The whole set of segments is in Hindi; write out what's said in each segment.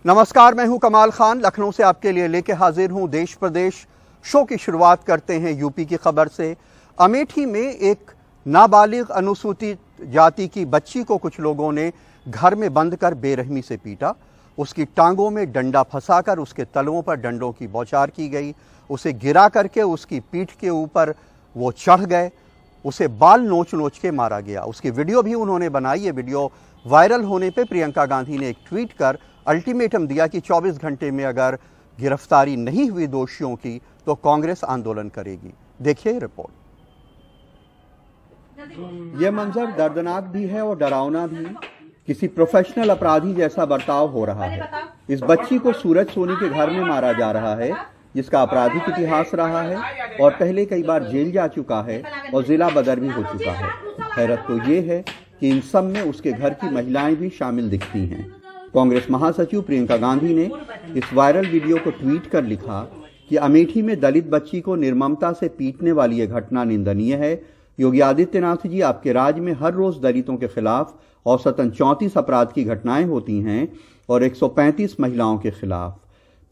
नमस्कार, मैं हूं कमाल खान, लखनऊ से आपके लिए लेके हाजिर हूं देश प्रदेश शो की शुरुआत करते हैं यूपी की खबर से। अमेठी में एक नाबालिग अनुसूचित जाति की बच्ची को कुछ लोगों ने घर में बंद कर बेरहमी से पीटा। उसकी टांगों में डंडा फंसाकर उसके तलवों पर डंडों की बौछार की गई। उसे गिरा करके उसकी पीठ के ऊपर वो चढ़ गए। उसे बाल नोच नोच के मारा गया। उसकी वीडियो भी उन्होंने बनाई। ये वीडियो वायरल होने पे प्रियंका गांधी ने एक ट्वीट कर अल्टीमेटम दिया कि 24 घंटे में अगर गिरफ्तारी नहीं हुई दोषियों की तो कांग्रेस आंदोलन करेगी। देखिए रिपोर्ट। यह मंजर दर्दनाक भी है और डरावना भी। किसी प्रोफेशनल अपराधी जैसा बर्ताव हो रहा है। इस बच्ची को सूरज सोनी के घर में मारा जा रहा है, जिसका आपराधिक इतिहास रहा है और पहले कई बार जेल जा चुका है और जिला बदर भी हो चुका है। हैरत तो ये है कि इन सब में उसके घर की महिलाएं भी शामिल दिखती हैं। कांग्रेस महासचिव प्रियंका गांधी ने इस वायरल वीडियो को ट्वीट कर लिखा कि अमेठी में दलित बच्ची को निर्ममता से पीटने वाली यह घटना निंदनीय है। योगी आदित्यनाथ जी, आपके राज्य में हर रोज दलितों के खिलाफ औसतन 34 अपराध की घटनाएं होती हैं और 135 महिलाओं के खिलाफ।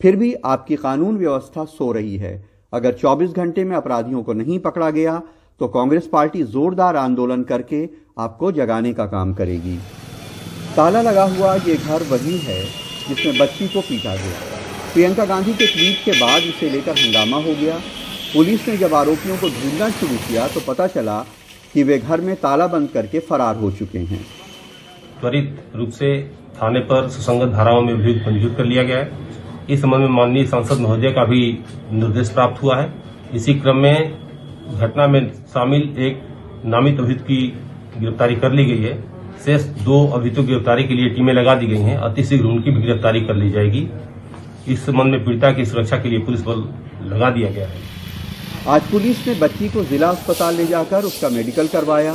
फिर भी आपकी कानून व्यवस्था सो रही है। अगर 24 घंटे में अपराधियों को नहीं पकड़ा गया तो कांग्रेस पार्टी जोरदार आंदोलन करके आपको जगाने का काम करेगी। ताला लगा हुआ ये घर वही है जिसमें बच्ची को पीटा गया। प्रियंका गांधी के ट्वीट के बाद इसे लेकर हंगामा हो गया। पुलिस ने जब आरोपियों को ढूंढना शुरू किया तो पता चला कि वे घर में ताला बंद करके फरार हो चुके हैं। त्वरित रूप से थाने पर सुसंगत धाराओं में अभियुक्त पंजीकृत कर लिया गया है। इस संबंध में माननीय सांसद महोदय का भी निर्देश प्राप्त हुआ है। इसी क्रम में घटना में शामिल एक नामित अभियुक्त की गिरफ्तारी कर ली गई है। शेष 2 अभियुक्तों की गिरफ्तारी के लिए टीमें लगा दी गई हैं। अतिशीघ्र उनकी भी गिरफ्तारी कर ली जाएगी। इस संबंध में पीड़िता की सुरक्षा के लिए पुलिस बल लगा दिया गया है। आज पुलिस ने बच्ची को जिला अस्पताल ले जाकर उसका मेडिकल करवाया।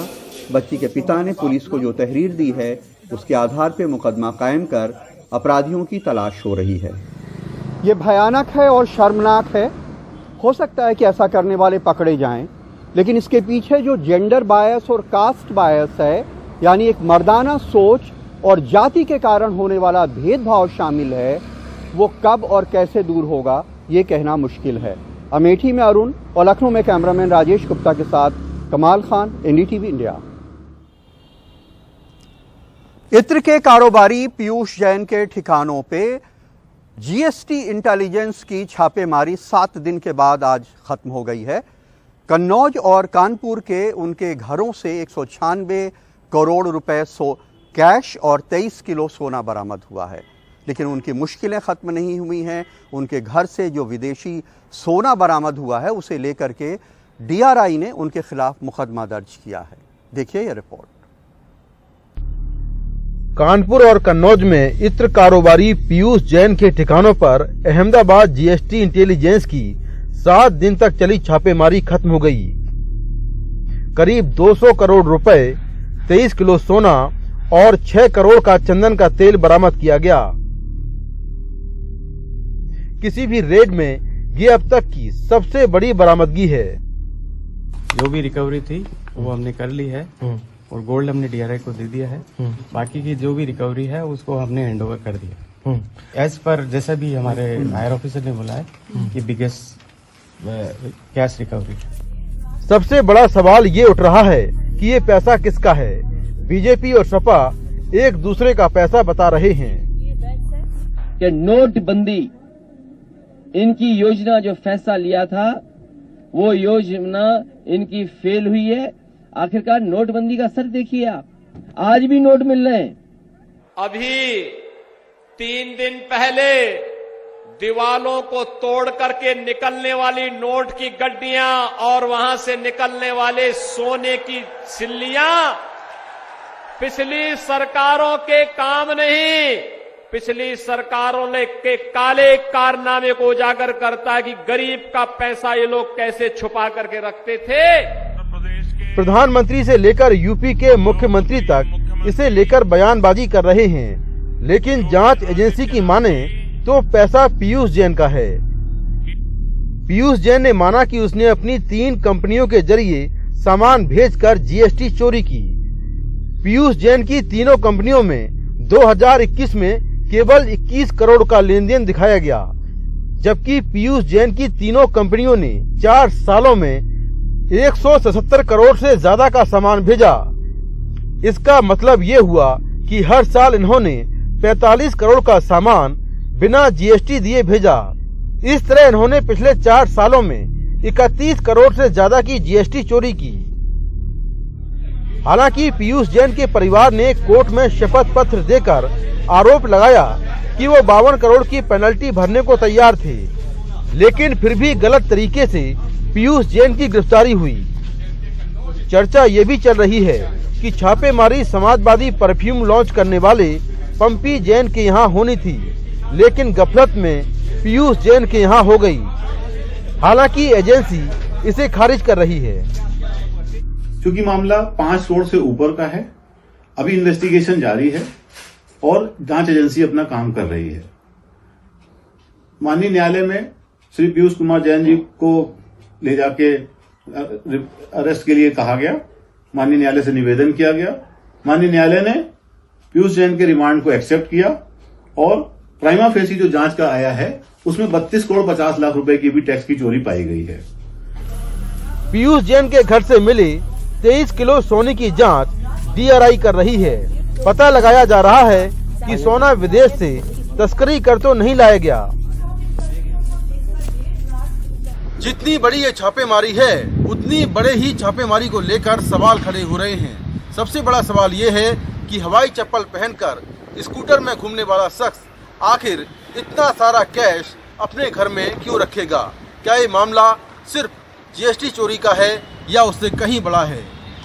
बच्ची के पिता ने पुलिस को जो तहरीर दी है उसके आधार पर मुकदमा कायम कर अपराधियों की तलाश हो रही है। ये भयानक है और शर्मनाक है। हो सकता है कि ऐसा करने वाले पकड़े जाएं, लेकिन इसके पीछे जो जेंडर बायस और कास्ट बायस है, यानी एक मर्दाना सोच और जाति के कारण होने वाला भेदभाव शामिल है, वो कब और कैसे दूर होगा ये कहना मुश्किल है। अमेठी में अरुण और लखनऊ में कैमरामैन राजेश गुप्ता के साथ कमाल खान, एनडीटीवी इंडिया। इत्र के कारोबारी पीयूष जैन के ठिकानों पे जीएसटी इंटेलिजेंस की छापेमारी 7 दिन के बाद आज खत्म हो गई है। कन्नौज और कानपुर के उनके घरों से 196 करोड़ रुपए कैश और 23 किलो सोना बरामद हुआ है। लेकिन उनकी मुश्किलें खत्म नहीं हुई हैं। उनके घर से जो विदेशी सोना बरामद हुआ है उसे लेकर के डीआरआई ने उनके खिलाफ मुकदमा दर्ज किया है। देखिए यह रिपोर्ट। कानपुर और कन्नौज में इत्र कारोबारी पीयूष जैन के ठिकानों पर अहमदाबाद जीएसटी इंटेलिजेंस की 7 दिन तक चली छापेमारी खत्म हो गई। करीब 200 करोड़ रुपए, 23 किलो सोना और 6 करोड़ का चंदन का तेल बरामद किया गया। किसी भी रेड में ये अब तक की सबसे बड़ी बरामदगी है। जो भी रिकवरी थी वो हमने कर ली है और गोल्ड हमने डीआरआई को दे दिया है। बाकी की जो भी रिकवरी है उसको हमने हैंडओवर कर दिया। एज पर जैसा भी हमारे हायर ऑफिसर ने बोला है कि बिगेस्ट कैश रिकवरी। सबसे बड़ा सवाल ये उठ रहा है कि ये पैसा किसका है। बीजेपी और सपा एक दूसरे का पैसा बता रहे हैं कि नोटबंदी, इनकी योजना जो फैसला लिया था वो योजना इनकी फेल हुई है। आखिरकार नोटबंदी का असर देखिए आप, आज भी नोट मिल रहे हैं। अभी 3 दिन पहले दीवालों को तोड़ करके निकलने वाली नोट की गड्डियां और वहां से निकलने वाले सोने की सिल्लियां पिछली सरकारों के काम नहीं, पिछली सरकारों के काले कारनामे को उजागर करता है कि गरीब का पैसा ये लोग कैसे छुपा करके रखते थे। प्रधानमंत्री से लेकर यूपी के मुख्यमंत्री तक इसे लेकर बयानबाजी कर रहे हैं, लेकिन जांच एजेंसी की माने तो पैसा पीयूष जैन का है। पीयूष जैन ने माना कि उसने अपनी 3 कंपनियों के जरिए सामान भेजकर जीएसटी चोरी की। पीयूष जैन की तीनों कंपनियों में 2021 में केवल 21 करोड़ का लेन देन दिखाया गया, जबकि पीयूष जैन की तीनों कंपनियों ने 4 सालों में 177 करोड़ से ज्यादा का सामान भेजा। इसका मतलब ये हुआ कि हर साल इन्होंने 45 करोड़ का सामान बिना जीएसटी दिए भेजा। इस तरह इन्होंने पिछले 4 सालों में 31 करोड़ से ज्यादा की जीएसटी चोरी की। हालांकि पीयूष जैन के परिवार ने कोर्ट में शपथ पत्र देकर आरोप लगाया कि वो 52 करोड़ की पेनल्टी भरने को तैयार थे, लेकिन फिर भी गलत तरीके से पीयूष जैन की गिरफ्तारी हुई। चर्चा ये भी चल रही है कि छापेमारी समाजवादी परफ्यूम लॉन्च करने वाले पंपी जैन के यहाँ होनी थी, लेकिन गफलत में पीयूष जैन के यहाँ हो गई। हालांकि एजेंसी इसे खारिज कर रही है। क्योंकि मामला 5 करोड़ से ऊपर का है, अभी इन्वेस्टिगेशन जारी है और जांच एजेंसी अपना काम कर रही है। माननीय न्यायालय में श्री पीयूष कुमार जैन जी को ले जाके अरेस्ट के लिए कहा गया। माननीय न्यायालय से निवेदन किया गया। माननीय न्यायालय ने पीयूष जैन के रिमांड को एक्सेप्ट किया और प्राइमा फेसी जो जांच का आया है उसमें 32 करोड़ 50 लाख रुपए की भी टैक्स की चोरी पाई गई है। पीयूष जैन के घर से मिले 23 किलो सोने की जांच डीआरआई कर रही है। पता लगाया जा रहा है कि सोना विदेश से तस्करी कर तो नहीं लाया गया। जितनी बड़ी ये छापेमारी है, उतनी बड़े ही छापेमारी को लेकर सवाल खड़े हो रहे हैं। सबसे बड़ा सवाल ये है कि हवाई चप्पल पहनकर स्कूटर में घूमने वाला शख्स आखिर इतना सारा कैश अपने घर में क्यों रखेगा? क्या ये मामला सिर्फ जीएसटी चोरी का है या उससे कहीं बड़ा है?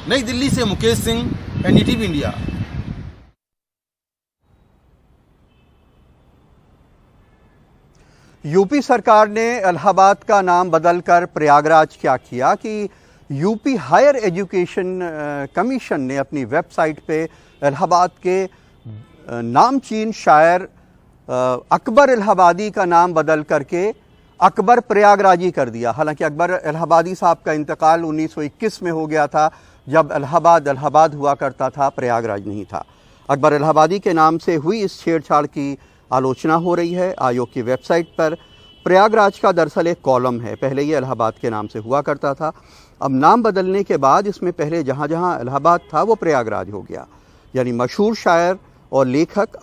नई दिल्ली से Mukesh Singh, NDTV India. UP सरकार ने इलाहाबाद का नाम बदलकर प्रयागराज क्या किया कि यूपी हायर एजुकेशन कमीशन ने अपनी वेबसाइट पे इलाहाबाद के नामचीन शायर अकबर इलाहाबादी का नाम बदल करके अकबर प्रयागराजी कर दिया। हालांकि अकबर इलाहाबादी साहब का इंतकाल 1921 में हो गया था, जब इलाहाबाद हुआ करता था, प्रयागराज नहीं था। अकबर इलाहाबादी के नाम से हुई इस छेड़छाड़ की आलोचना हो रही है। आयोग की वेबसाइट पर प्रयागराज का दरअसल एक कॉलम है। पहले ये इलाहाबाद के नाम से हुआ करता था, अब नाम बदलने के बाद इसमें पहले जहाँ जहाँ इलाहाबाद था वो प्रयागराज हो गया। यानी मशहूर शायर और लेखक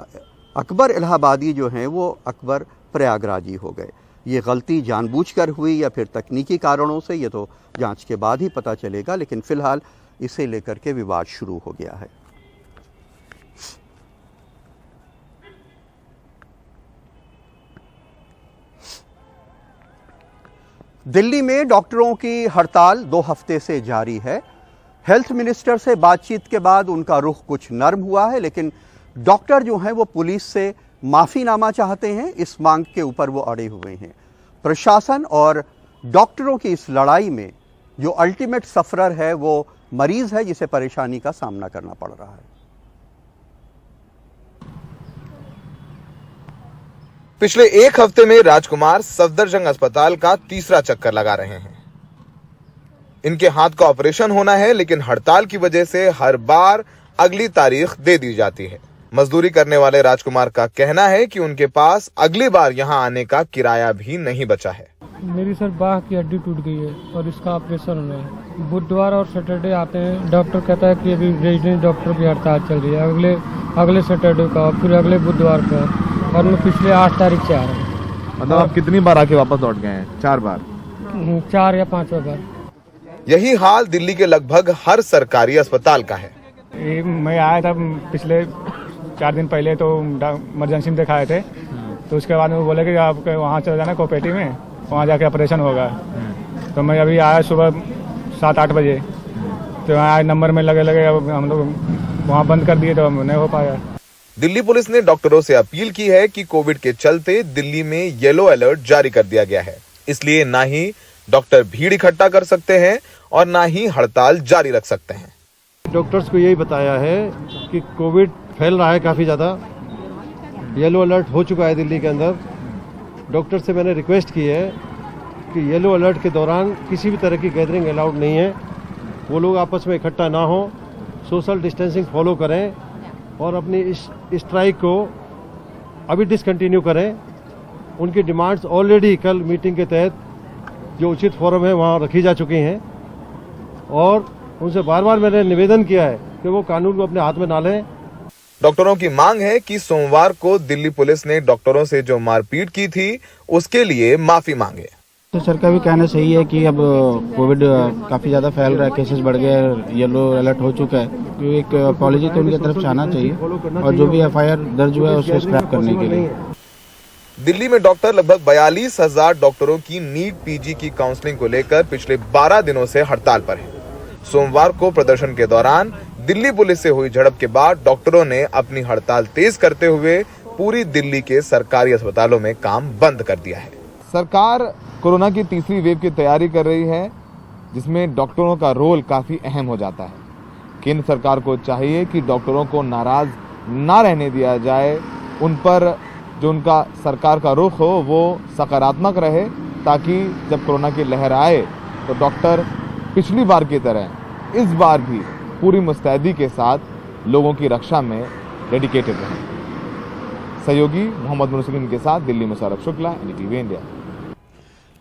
अकबर इलाहाबादी जो हैं वो अकबर प्रयागराजी हो गए। ये गलती जानबूझकर हुई या फिर तकनीकी कारणों से, ये तो जांच के बाद ही पता चलेगा, लेकिन फिलहाल इसे लेकर के विवाद शुरू हो गया है। दिल्ली में डॉक्टरों की हड़ताल 2 हफ्ते से जारी है। हेल्थ मिनिस्टर से बातचीत के बाद उनका रुख कुछ नर्म हुआ है, लेकिन डॉक्टर जो हैं वो पुलिस से माफीनामा चाहते हैं। इस मांग के ऊपर वो अड़े हुए हैं। प्रशासन और डॉक्टरों की इस लड़ाई में जो अल्टीमेट सफरर है वो मरीज है, जिसे परेशानी का सामना करना पड़ रहा है। पिछले 1 हफ्ते में राजकुमार सफदरजंग अस्पताल का 3रा चक्कर लगा रहे हैं। इनके हाथ का ऑपरेशन होना है, लेकिन हड़ताल की वजह से हर बार अगली तारीख दे दी जाती है। मजदूरी करने वाले राजकुमार का कहना है कि उनके पास अगली बार यहां आने का किराया भी नहीं बचा है। मेरी सर बाह की हड्डी टूट गई है और इसका ऑपरेशन होना है। बुधवार और सैटरडे आते हैं। डॉक्टर कहता है कि अभी रेजिडेंट डॉक्टर की हड़ताल चल रही है, अगले सैटरडे का और फिर अगले बुधवार का, और मैं पिछले 8 तारीख से आ रहा हूँ। मतलब आप कितनी बार आके वापस लौट गए हैं? 4 बार? 4 या 5 बार। यही हाल दिल्ली के लगभग हर सरकारी अस्पताल का है। मैं आया था पिछले 4 दिन पहले, तो इमरजेंसी में दिखाए थे, तो उसके बाद वो बोले कि आप वहाँ चले जाना कोपेटी में, वहाँ जाके ऑपरेशन होगा। तो मैं अभी आया सुबह 7-8 बजे, तो वहाँ नंबर में लगे हम लोग वहाँ बंद कर दिए, तो नहीं हो पाया। दिल्ली पुलिस ने डॉक्टरों से अपील की है कि कोविड के चलते दिल्ली में येलो अलर्ट जारी कर दिया गया है, इसलिए ना ही डॉक्टर भीड़ इकट्ठा कर सकते हैं और ना ही हड़ताल जारी रख सकते हैं। डॉक्टर्स को यही बताया है कि कोविड फैल रहा है काफ़ी ज़्यादा, येलो अलर्ट हो चुका है दिल्ली के अंदर। डॉक्टर से मैंने रिक्वेस्ट की है कि येलो अलर्ट के दौरान किसी भी तरह की गैदरिंग अलाउड नहीं है, वो लोग आपस में इकट्ठा ना हो, सोशल डिस्टेंसिंग फॉलो करें और अपनी इस स्ट्राइक को अभी डिसकंटिन्यू करें। उनकी डिमांड्स ऑलरेडी कल मीटिंग के तहत जो उचित फोरम है वहाँ रखी जा चुकी हैं और उनसे बार बार मैंने निवेदन किया है कि वो कानून को अपने हाथ में ना लें। डॉक्टरों की मांग है कि सोमवार को दिल्ली पुलिस ने डॉक्टरों से जो मारपीट की थी उसके लिए माफी मांगे। तो सर का भी कहना सही है कि अब कोविड काफी ज्यादा फैल रहा है, केसेस बढ़ गए, येलो अलर्ट हो चुका है, तो एक अपॉलॉजी तो उनकी तरफ से आना चाहिए और जो भी एफआईआर दर्ज हुआ है उसको स्क्रैप करने के लिए। दिल्ली में डॉक्टर लगभग 42,000 डॉक्टरों की नीट पीजी की काउंसलिंग को लेकर पिछले 12 दिनों से हड़ताल पर हैं। सोमवार को प्रदर्शन के दौरान दिल्ली पुलिस से हुई झड़प के बाद डॉक्टरों ने अपनी हड़ताल तेज करते हुए पूरी दिल्ली के सरकारी अस्पतालों में काम बंद कर दिया है। सरकार कोरोना की तीसरी वेव की तैयारी कर रही है, जिसमें डॉक्टरों का रोल काफी अहम हो जाता है। केंद्र सरकार को चाहिए कि डॉक्टरों को नाराज ना रहने दिया जाए, उन पर जो उनका सरकार का रुख हो वो सकारात्मक रहे, ताकि जब कोरोना की लहर आए तो डॉक्टर पिछली बार की तरह इस बार भी पूरी मुस्तैदी के साथ लोगों की रक्षा में डेडिकेटेड रहें। सहयोगी मोहम्मद मुनसिन के साथ दिल्ली में सौरभ शुक्ला, NDTV इंडिया।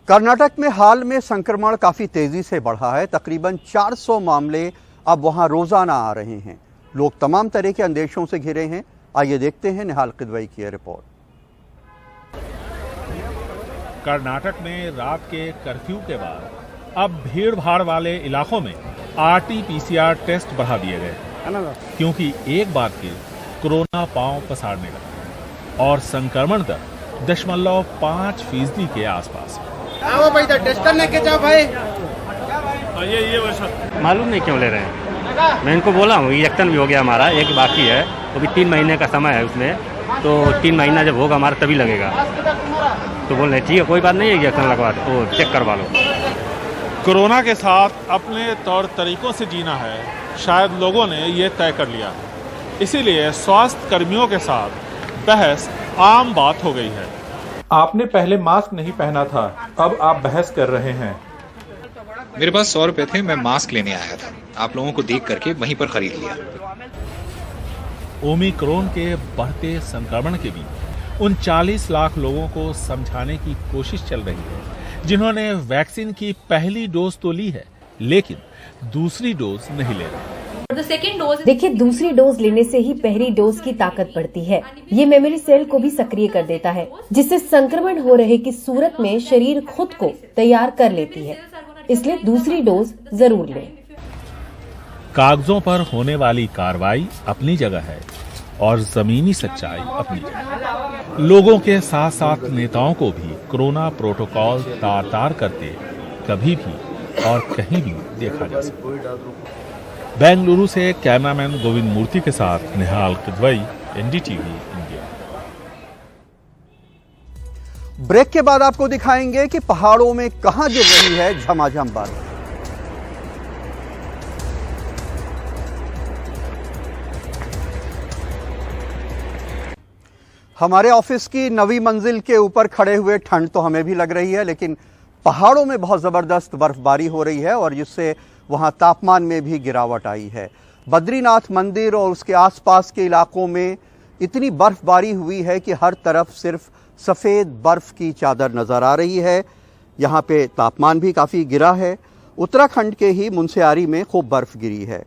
कर्नाटक में हाल में संक्रमण काफी तेजी से बढ़ा है। तकरीबन 400 मामले अब वहां रोजाना आ रहे हैं। लोग तमाम तरह के अंदेशों से घिरे हैं। आइए देखते हैं निहाल किदवई की रिपोर्ट। कर्नाटक में रात के कर्फ्यू के बाद अब भीड़ भाड़ वाले इलाकों में RT-PCR टेस्ट बढ़ा दिए गए, क्योंकि एक बार फिर कोरोना पांव पसारने लगा और संक्रमण दर 0.5% के आसपास है। आओ भाई टेस्ट करने के जाओ भाई। मालूम नहीं क्यों ले रहे हैं। मैं इनको बोला हूँ इंजेक्शन भी हो गया हमारा, एक बाकी है, अभी 3 महीने का समय है उसमें, तो 3 महीना जब होगा हमारा तभी लगेगा। तो बोल रहे ठीक है कोई बात नहीं है, इंजेक्शन लगवा दो, चेक करवा लो। कोरोना के साथ अपने तौर तरीकों से जीना है, शायद लोगों ने ये तय कर लिया, इसीलिए स्वास्थ्य कर्मियों के साथ बहस आम बात हो गई है। आपने पहले मास्क नहीं पहना था, अब आप बहस कर रहे हैं। मेरे पास 100 रुपए थे, मैं मास्क लेने आया था, आप लोगों को देख करके वहीं पर खरीद लिया। ओमिक्रॉन के बढ़ते संक्रमण के बीच उन 40 लाख लोगों को समझाने की कोशिश चल रही है जिन्होंने वैक्सीन की पहली डोज तो ली है लेकिन दूसरी डोज नहीं ले रहे। देखिए, दूसरी डोज लेने से ही पहली डोज की ताकत बढ़ती है। ये मेमोरी सेल को भी सक्रिय कर देता है, जिससे संक्रमण हो रहे की सूरत में शरीर खुद को तैयार कर लेती है। इसलिए दूसरी डोज जरूर लें। कागजों पर होने वाली कार्रवाई अपनी जगह है और जमीनी सच्चाई अपनी जगह। लोगों के साथ साथ नेताओं को भी कोरोना प्रोटोकॉल तार-तार करते कभी भी और कहीं भी देखा जा सकता। बेंगलुरु से कैमरामैन गोविंद मूर्ति के साथ निहाल किदवई, NDTV इंडिया। ब्रेक के बाद आपको दिखाएंगे कि पहाड़ों में कहां गिर रही है झमाझम बर्फ। हमारे ऑफिस की 9वीं मंजिल के ऊपर खड़े हुए ठंड तो हमें भी लग रही है, लेकिन पहाड़ों में बहुत जबरदस्त बर्फबारी हो रही है और जिससे वहां तापमान में भी गिरावट आई है। बद्रीनाथ मंदिर और उसके आसपास के इलाकों में इतनी बर्फबारी हुई है कि हर तरफ सिर्फ सफ़ेद बर्फ की चादर नज़र आ रही है। यहाँ पे तापमान भी काफ़ी गिरा है। उत्तराखंड के ही मुनस्यारी में खूब बर्फ गिरी है।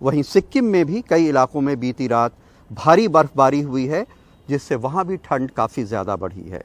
वहीं सिक्किम में भी कई इलाकों में बीती रात भारी बर्फबारी हुई है, जिससे वहाँ भी ठंड काफ़ी ज़्यादा बढ़ी है।